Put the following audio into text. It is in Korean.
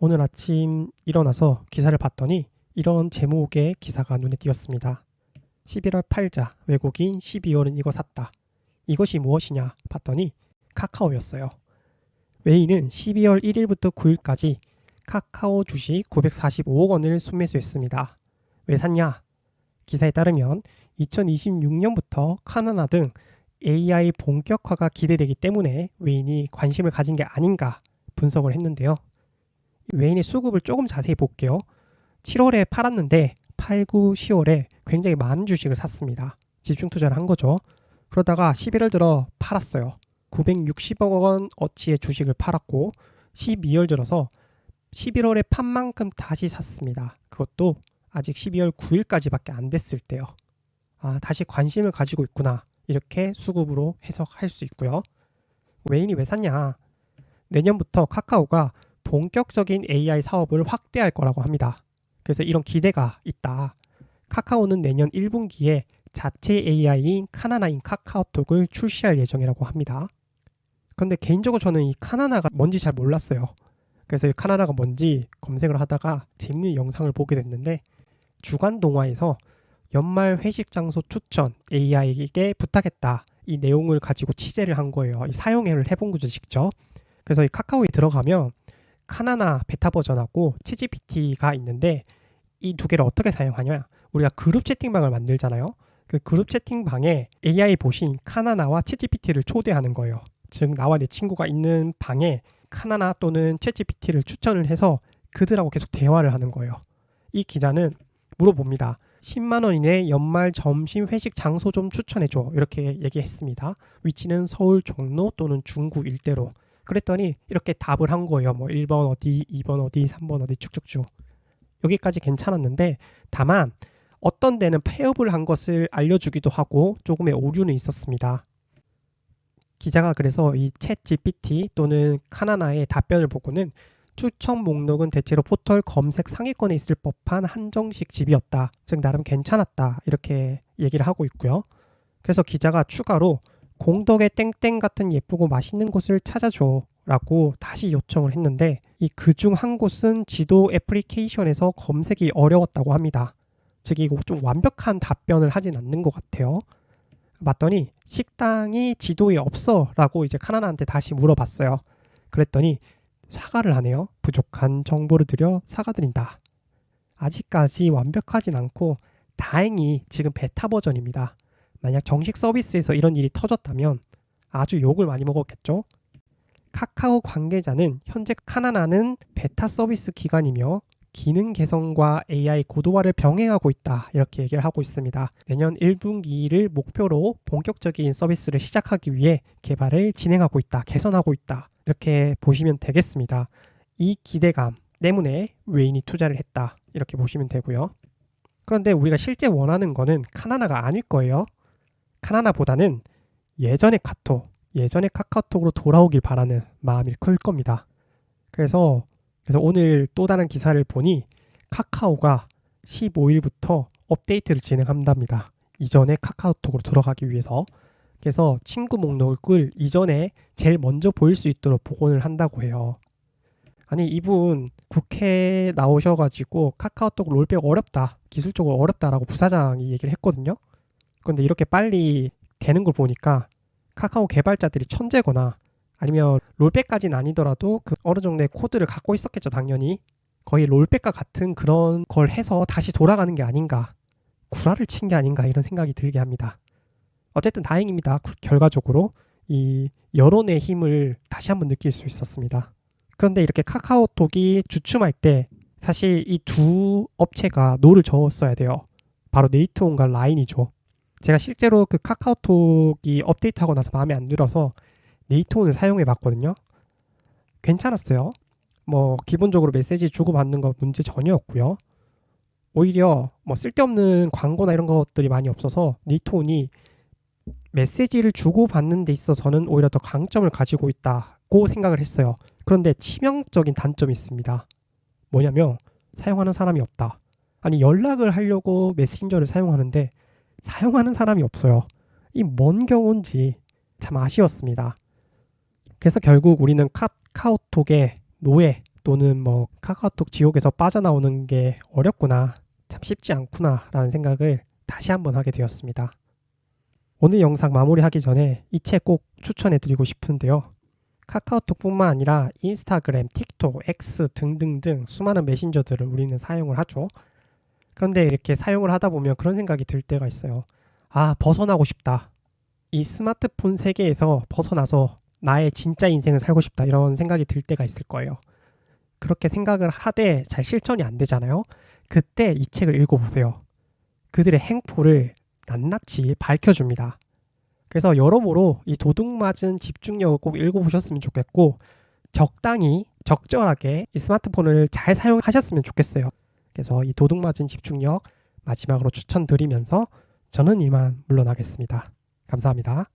오늘 아침 일어나서 기사를 봤더니 이런 제목의 기사가 눈에 띄었습니다. 11월 팔자, 외국인 12월은 이거 샀다. 이것이 무엇이냐 봤더니 카카오였어요. 웨이는 12월 1일부터 9일까지 카카오 주식 945억 원을 순매수했습니다. 왜 샀냐? 기사에 따르면 2026년부터 카나나 등 AI 본격화가 기대되기 때문에 웨인이 관심을 가진 게 아닌가 분석을 했는데요. 웨인의 수급을 조금 자세히 볼게요. 7월에 팔았는데 8, 9, 10월에 굉장히 많은 주식을 샀습니다. 집중 투자를 한 거죠. 그러다가 11월 들어 팔았어요. 960억 원 어치의 주식을 팔았고 12월 들어서 11월에 판 만큼 다시 샀습니다. 그것도 아직 12월 9일까지밖에 안 됐을 때요. 다시 관심을 가지고 있구나. 이렇게 수급으로 해석할 수 있고요. 웨인이 왜 샀냐? 내년부터 카카오가 본격적인 AI 사업을 확대할 거라고 합니다. 그래서 이런 기대가 있다. 카카오는 내년 1분기에 자체 AI인 카나나인 카카오톡을 출시할 예정이라고 합니다. 그런데 개인적으로 저는 이 카나나가 뭔지 잘 몰랐어요. 그래서 이 카나나가 뭔지 검색을 하다가 재밌는 영상을 보게 됐는데 주간 동화에서 연말 회식 장소 추천 AI에게 부탁했다. 이 내용을 가지고 취재를 한 거예요. 이 사용을 해본 거죠, 직접. 그래서 이 카카오에 들어가면 카나나 베타 버전하고 챗GPT가 있는데 이 두 개를 어떻게 사용하냐? 우리가 그룹 채팅방을 만들잖아요. 그 그룹 채팅방에 AI 보신 카나나와 챗GPT를 초대하는 거예요. 즉 나와 내 친구가 있는 방에 카나나 또는 챗GPT를 추천을 해서 그들하고 계속 대화를 하는 거예요. 이 기자는 물어봅니다. 10만 원 이내 연말 점심 회식 장소 좀 추천해줘. 이렇게 얘기했습니다. 위치는 서울 종로 또는 중구 일대로. 그랬더니 이렇게 답을 한 거예요. 뭐 1번 어디, 2번 어디, 3번 어디 쭉쭉쭉. 여기까지 괜찮았는데 다만 어떤 데는 폐업을 한 것을 알려주기도 하고 조금의 오류는 있었습니다. 기자가 그래서 이 챗 GPT 또는 카나나의 답변을 보고는 추천 목록은 대체로 포털 검색 상위권에 있을 법한 한정식 집이었다. 즉 나름 괜찮았다. 이렇게 얘기를 하고 있고요. 그래서 기자가 추가로 공덕의 땡땡 같은 예쁘고 맛있는 곳을 찾아줘 라고 다시 요청을 했는데 이 그중 한 곳은 지도 애플리케이션에서 검색이 어려웠다고 합니다. 즉 이거 좀 완벽한 답변을 하진 않는 것 같아요. 맞더니 식당이 지도에 없어 라고 이제 카나나한테 다시 물어봤어요. 그랬더니 사과를 하네요. 부족한 정보를 드려 사과드린다. 아직까지 완벽하진 않고 다행히 지금 베타 버전입니다. 만약 정식 서비스에서 이런 일이 터졌다면 아주 욕을 많이 먹었겠죠. 카카오 관계자는 현재 카나나는 베타 서비스 기간이며 기능 개선과 AI 고도화를 병행하고 있다. 이렇게 얘기를 하고 있습니다. 내년 1분기를 목표로 본격적인 서비스를 시작하기 위해 개발을 진행하고 있다. 개선하고 있다. 이렇게 보시면 되겠습니다. 이 기대감 때문에 웨인이 투자를 했다. 이렇게 보시면 되고요. 그런데 우리가 실제 원하는 거는 카나나가 아닐 거예요. 카나나보다는 예전의 카카오톡으로 돌아오길 바라는 마음이 클 겁니다. 그래서 오늘 또 다른 기사를 보니 카카오가 15일부터 업데이트를 진행한답니다. 이전의 카카오톡으로 돌아가기 위해서. 그래서 친구 목록을 이전에 제일 먼저 보일 수 있도록 복원을 한다고 해요. 아니 이분 국회에 나오셔가지고 카카오톡 롤백 어렵다. 기술적으로 어렵다라고 부사장이 얘기를 했거든요. 그런데 이렇게 빨리 되는 걸 보니까 카카오 개발자들이 천재거나 아니면 롤백까지는 아니더라도 그 어느 정도의 코드를 갖고 있었겠죠. 당연히 거의 롤백과 같은 그런 걸 해서 다시 돌아가는 게 아닌가, 구라를 친 게 아닌가 이런 생각이 들게 합니다. 어쨌든 다행입니다. 결과적으로 이 여론의 힘을 다시 한번 느낄 수 있었습니다. 그런데 이렇게 카카오톡이 주춤할 때 사실 이 두 업체가 노를 저었어야 돼요. 바로 네이트온과 라인이죠. 제가 실제로 그 카카오톡이 업데이트하고 나서 마음에 안 들어서 네이트온을 사용해 봤거든요. 괜찮았어요. 뭐 기본적으로 메시지 주고받는 거 문제 전혀 없고요. 오히려 뭐 쓸데없는 광고나 이런 것들이 많이 없어서 네이트온이 메시지를 주고받는 데 있어서는 오히려 더 강점을 가지고 있다고 생각을 했어요. 그런데 치명적인 단점이 있습니다. 뭐냐면 사용하는 사람이 없다. 아니 연락을 하려고 메신저를 사용하는데 사용하는 사람이 없어요. 이 뭔 경우인지 참 아쉬웠습니다. 그래서 결국 우리는 카카오톡의 노예 또는 뭐 카카오톡 지옥에서 빠져나오는 게 어렵구나, 참 쉽지 않구나 라는 생각을 다시 한번 하게 되었습니다. 오늘 영상 마무리하기 전에 이 책 꼭 추천해 드리고 싶은데요. 카카오톡뿐만 아니라 인스타그램, 틱톡, X 등등등 수많은 메신저들을 우리는 사용을 하죠. 그런데 이렇게 사용을 하다 보면 그런 생각이 들 때가 있어요. 아, 벗어나고 싶다. 이 스마트폰 세계에서 벗어나서 나의 진짜 인생을 살고 싶다. 이런 생각이 들 때가 있을 거예요. 그렇게 생각을 하되 잘 실천이 안 되잖아요. 그때 이 책을 읽어보세요. 그들의 행포를 낱낱이 밝혀줍니다. 그래서 여러모로 이 도둑맞은 집중력을 꼭 읽어보셨으면 좋겠고, 적당히 적절하게 이 스마트폰을 잘 사용하셨으면 좋겠어요. 그래서 이 도둑맞은 집중력 마지막으로 추천드리면서 저는 이만 물러나겠습니다. 감사합니다.